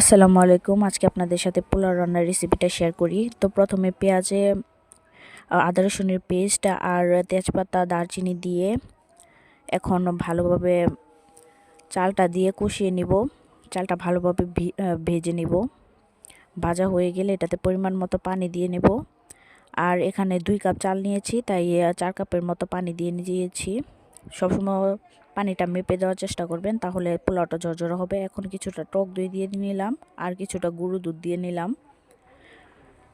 আসসালামু আলাইকুম। আজকে আপনাদের সাথে পোলাও রান্নার রেসিপিটা শেয়ার করি। তো প্রথমে পেঁয়াজে আদা রসুনের পেস্ট আর তেজপাতা দারচিনি দিয়ে এখন ভালোভাবে চালটা দিয়ে কষিয়ে নিব। চালটা ভালোভাবে ভেজে নিব। ভাজা হয়ে গেলে এটাতে পরিমাণ মতো পানি দিয়ে নেব। আর এখানে 2 কাপ চাল নিয়েছি, তাই 4 কাপের মতো পানি দিয়ে নিয়েছি। সবসময় পানিটা মেপে দেওয়ার চেষ্টা করবেন, তাহলে পোলাওটা ঝরঝরা হবে। এখন কিছুটা টক দই দিয়ে নিলাম আর কিছুটা গুঁড়ো দুধ দিয়ে নিলাম।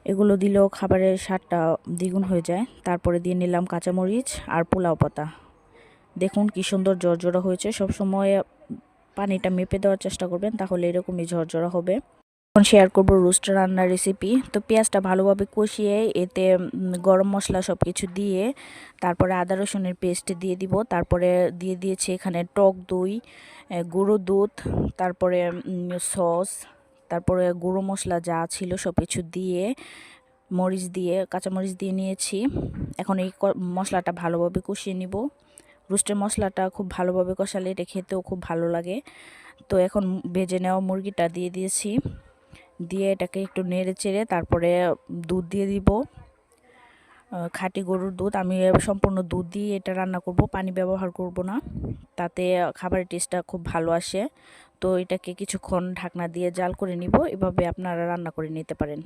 এগুলো দিলেও খাবারের স্বাদটা দ্বিগুণ হয়ে যায়। তারপরে দিয়ে নিলাম কাঁচামরিচ আর পোলাও পাতা। দেখুন কি সুন্দর ঝরঝরা হয়েছে। সবসময় পানিটা মেপে দেওয়ার চেষ্টা করবেন, তাহলে এরকমই ঝরঝরা হবে। এখন শেয়ার করব রোস্ট রান্নার রেসিপি। তো পেঁয়াজটা ভালোভাবে কষিয়ে এতে গরম মশলা সব কিছু দিয়ে তারপরে আদা রসুনের পেস্ট দিয়ে দিব। তারপরে দিয়ে দিয়েছি এখানে টক দই, গুঁড়ো দুধ, তারপরে সস, তারপরে গুঁড়ো মশলা যা ছিল সব কিছু দিয়ে মরিচ দিয়ে কাঁচামরিচ দিয়ে নিয়েছি। এখন এই মশলাটা ভালোভাবে কষিয়ে নিব। রোস্টের মশলাটা খুব ভালোভাবে কষালে এটা খেতেও খুব ভালো লাগে। তো এখন ভেজে নেওয়া মুরগিটা দিয়ে দিয়েছি। দিয়ে এটাকে একটু নেড়ে চেড়ে তারপরে দুধ দিয়ে দিব। খাঁটি গরুর দুধ। আমি সম্পূর্ণ দুধ দিয়ে এটা রান্না করব, পানি ব্যবহার করব না। তাতে খাবারের টেস্টটা খুব ভালো আসে। তো এটাকে কিছুক্ষণ ঢাকনা দিয়ে জাল করে নিব। এভাবে আপনারা রান্না করে নিতে পারেন।